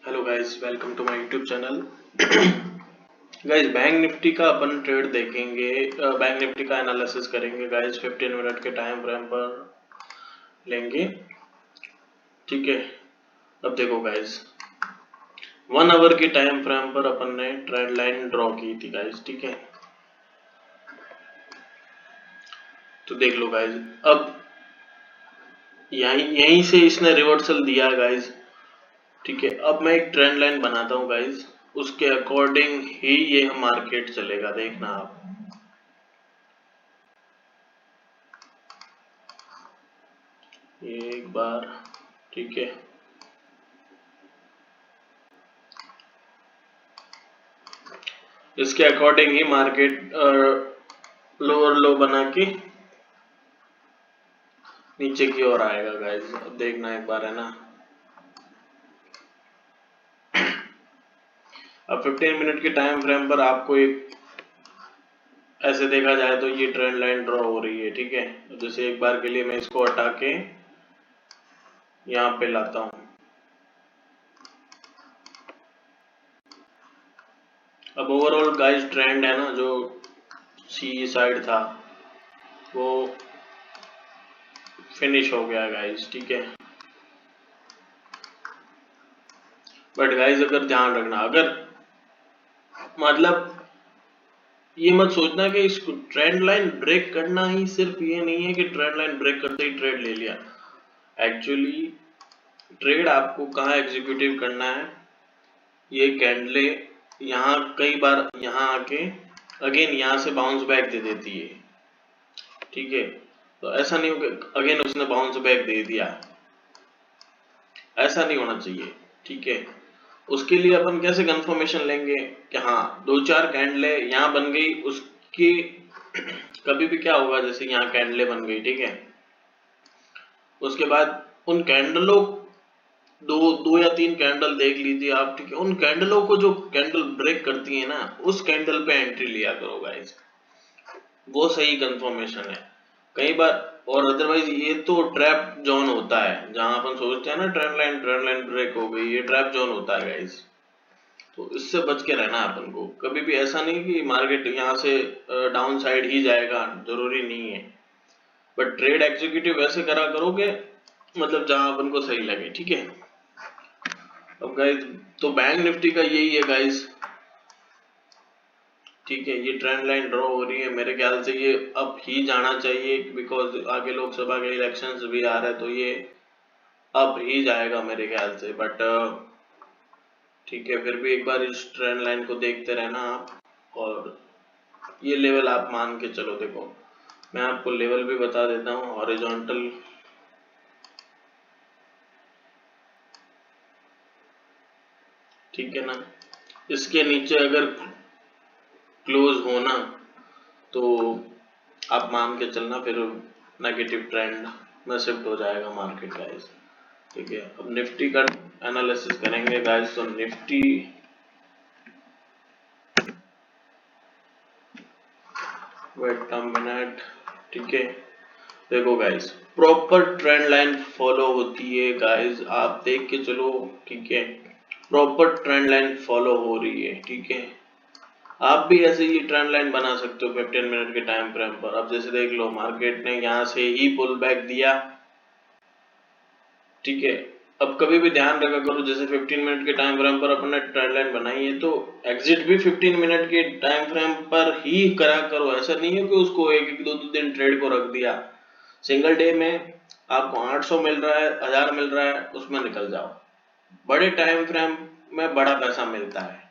Hello guys, welcome to my YouTube channel. Guys, bank Nifty का अपन trade देखेंगे। Bank Nifty का analysis करेंगे गाइस। 15 मिनट के टाइम फ्रेम पर लेंगे, ठीक है। अब देखो गाइस, 1 आवर के टाइम फ्रेम पर अपन ने ट्रेंड लाइन ड्रॉ की थी गाइस, ठीक है। तो देख लो गाइस, अब यहीं से इसने रिवर्सल दिया गाइस, ठीक है। अब मैं एक ट्रेंड लाइन बनाता हूँ गाइस, उसके अकॉर्डिंग ही ये मार्केट चलेगा, देखना आप। एक बार, ठीक है। इसके अकॉर्डिंग ही मार्केट लोअर लो बना के नीचे की ओर आएगा गाइस। अब देखना एक बार, है ना। अब 15 मिनट के टाइम फ्रेम पर आपको एक ऐसे देखा जाए तो ये ट्रेंड लाइन ड्रॉ हो रही है, ठीक है। जैसे एक बार के लिए मैं इसको हटा के यहाँ पे लाता हूँ। अब ओवरऑल गाइस ट्रेंड है ना, जो सी साइड था वो फिनिश हो गया गाइस, ठीक है। बट गाइस अगर ध्यान रखना, अगर मतलब ये मत सोचना कि इसको ट्रेंड लाइन ब्रेक करना ही सिर्फ ये नहीं है कि ट्रेंड लाइन ब्रेक करते ही ट्रेड ले लिया। एक्चुअली ट्रेड आपको कहाँ एग्जीक्यूटिव करना है, ये कैंडले यहाँ कई बार यहाँ आके अगेन यहाँ से बाउंस बैक दे देती है, ठीक है। तो ऐसा नहीं हो कि अगेन उसने बाउंस बैक दे दिया, ऐसा नहीं होना चाहिए, ठीक है। उसके लिए अपन कैसे कंफर्मेशन लेंगे कि हाँ 2-4 कैंडले यहाँ बन गई, उसके कभी भी क्या होगा, जैसे यहाँ कैंडले बन गई, ठीक है। उसके बाद उन कैंडलों दो या 3 कैंडल देख लीजिए आप, ठीक है। उन कैंडलों को जो कैंडल ब्रेक करती है ना, उस कैंडल पे एंट्री लिया करो गाइस, वो सही कंफर्मेशन है कई बार। और अदरवाइज ये तो ट्रैप जोन होता है, जहां अपन सोचते हैं ना ट्रेंड लाइन ब्रेक हो गई, ये ट्रैप जोन होता है गाइस। तो इससे बच के रहना अपन को। कभी भी ऐसा नहीं कि मार्केट यहाँ से डाउन साइड ही जाएगा, जरूरी नहीं है। बट ट्रेड एग्जीक्यूटिव वैसे करा करोगे मतलब जहां अपन को सही लगे, ठीक है। अब गाइस तो बैंक निफ्टी का यही है गाइस, ठीक है। ये ट्रेंड लाइन ड्रॉ हो रही है, मेरे ख्याल से ये अब ही जाना चाहिए, बिकॉज आगे लोकसभा के इलेक्शंस भी आ रहे हैं, तो ये अब ही जाएगा मेरे ख्याल से। बट ठीक है, फिर भी एक बार इस ट्रेंड लाइन को देखते रहना आप। और ये लेवल आप मान के चलो, देखो मैं आपको लेवल भी बता देता हूँ। हॉरिजॉन्टल, ठीक है ना, इसके नीचे अगर क्लोज होना तो आप मान के चलना फिर नेगेटिव ट्रेंड में शिफ्ट हो जाएगा मार्केट गाइस, ठीक है। अब निफ्टी का एनालिसिस करेंगे गाइस। तो निफ्टी, वेट अ मिनट, ठीक है। देखो guys, proper trend line follow होती है गाइस, आप देख के चलो, ठीक है। प्रॉपर ट्रेंड लाइन फॉलो हो रही है, ठीक है। आप भी ऐसे ही ट्रेंड लाइन बना सकते हो 15 मिनट के टाइम फ्रेम पर। अब जैसे देख लो, मार्केट ने यहाँ से ही पुल बैक दिया, ठीक है। अब कभी भी ध्यान रखा करो, जैसे 15 मिनट के टाइम फ्रेम पर अपने ट्रेंड लाइन बनाई है तो एग्जिट भी 15 मिनट के टाइम फ्रेम पर ही करा करो। ऐसा नहीं है कि उसको एक दो दिन ट्रेड को रख दिया। सिंगल डे में आपको 800 मिल रहा है, 1000 मिल रहा है, उसमें निकल जाओ। बड़े टाइम फ्रेम में बड़ा पैसा मिलता है,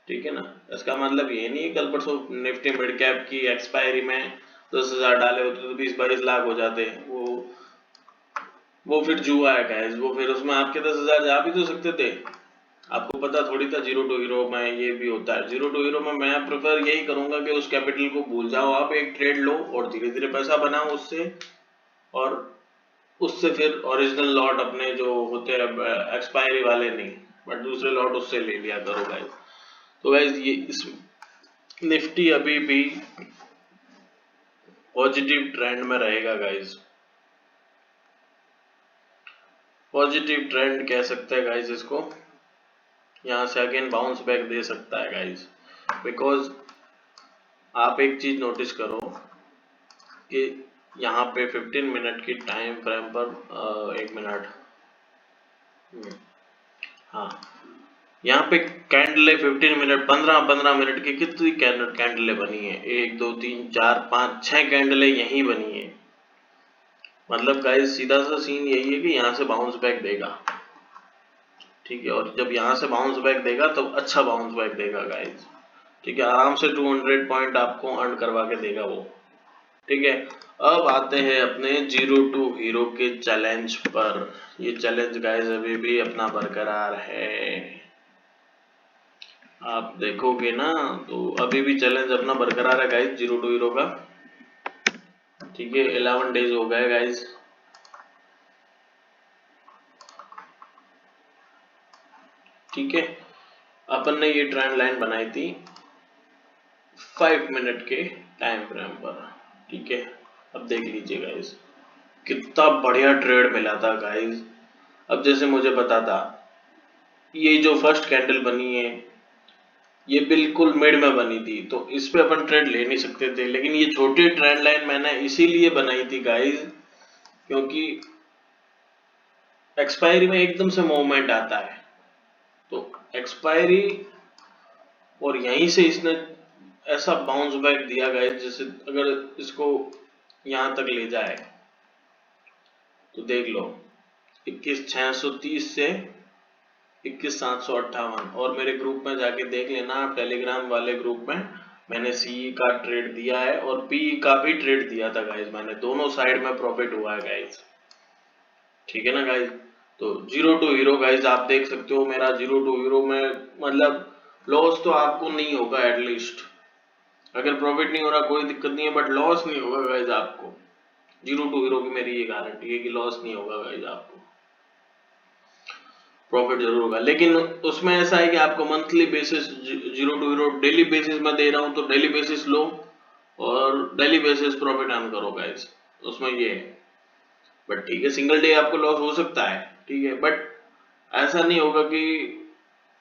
ठीक है ना। इसका मतलब ये नहीं है कल परसों निफ्टी मिड कैप की एक्सपायरी में 10,000 डाले होते तो 20-22 लाख हो जाते। वो फिर जुआ है गाइस, वो फिर उसमें आपके 10,000 जा भी तो सकते थे। आपको पता थोड़ी था जीरो टू हीरो में ये भी होता है। जीरो टू हीरो में मैं प्रेफर यही करूंगा कि उस कैपिटल को भूल जाओ, आप एक ट्रेड लो और धीरे धीरे पैसा बनाओ उससे। और उससे फिर ओरिजिनल लॉट अपने जो होते हैं एक्सपायरी वाले नहीं, बट दूसरे लॉट उससे ले लिया करो गाइस। तो गाइस ये इस निफ्टी अभी भी पॉजिटिव ट्रेंड में रहेगा गाइस। पॉजिटिव ट्रेंड कह सकते हैं गाइस इसको। यहाँ से अगेन बाउंस बैक दे सकता है गाइस, बिकॉज आप एक चीज नोटिस करो कि यहाँ पे 15 मिनट की टाइम फ्रेम पर 1 मिनट, हाँ यहाँ पे कैंडले 15 मिनट 15 मिनट की कितनी कैंडले बनी है, 1 2 3 4 5 6 कैंडले यही बनी है। मतलब गाइस सीधा सा सीन यही है कि यहाँ से बाउंस बैक देगा, ठीक है, और जब यहाँ से बाउंस बैक देगा तो अच्छा बाउंस बैक देगा गाइस, ठीक है, आराम से 200 पॉइंट आपको अर्न करवा के देगा वो, ठीक है। अब आते हैं अपने 0 टू हीरो के चैलेंज पर। ये चैलेंज गाइस अभी भी अपना बरकरार है, आप देखोगे ना तो अभी भी चैलेंज अपना बरकरार है गाइस 0 टू हीरो का, ठीक है। 11 डेज हो गए गाइस, ठीक है। अपन ने ये ट्रेंड लाइन बनाई थी 5 मिनट के टाइम फ्रेम पर, ठीक है। अब देख लीजिए गाइस कितना बढ़िया ट्रेड मिला था गाइस। अब जैसे मुझे पता था ये जो फर्स्ट कैंडल बनी है ये बिल्कुल मिड में बनी थी, तो इस पे अपन ट्रेड ले नहीं सकते थे, लेकिन ये छोटी ट्रेंड लाइन मैंने इसीलिए बनाई थी गाइस क्योंकि एक्सपायरी में एकदम से मूवमेंट आता है, तो एक्सपायरी और यहीं से इसने ऐसा बाउंस बैक दिया गाइस, जैसे अगर इसको यहां तक ले जाए तो देख लो 21,630 से 21,758, और मेरे ग्रुप में जाके देख लेना आप, टेलीग्राम वाले ग्रुप में मैंने सीई का ट्रेड दिया है और पीई का भी ट्रेड दिया था गाइस, मैंने दोनों साइड में प्रॉफिट हुआ है गाइस, ठीक है ना गाइस। तो 0 टू हीरो गाइस आप देख सकते हो मेरा 0 टू हीरो में मतलब लॉस तो आपको नहीं होगा, एटलीस्ट अगर प्रॉफिट नहीं हो रहा कोई दिक्कत नहीं है, बट लॉस नहीं होगा गाइस आपको। 0 टू हीरो की मेरी ये गारंटी है कि लॉस नहीं होगा गाइस आपको, प्रॉफिट जरूर होगा, लेकिन उसमें ऐसा है कि आपको monthly basis 0 to hero daily basis में दे रहा हूं, तो डेली बेसिस लो और डेली बेसिस प्रॉफिट अर्न करो गाइस, उसमें ये है। बट ठीक है सिंगल डे आपको लॉस हो सकता है, ठीक है, बट ऐसा नहीं होगा कि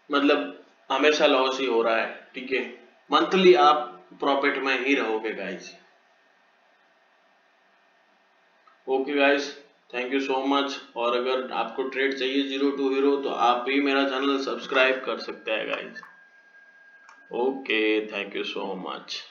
मतलब हमेशा लॉस ही हो रहा है, ठीक है, मंथली आप प्रॉफिट में ही रहोगे guys. Okay guys, thank you so much, और अगर आपको ट्रेड चाहिए 0 टू हीरो तो आप भी मेरा चैनल सब्सक्राइब कर सकते हैं guys. Okay, thank you so much.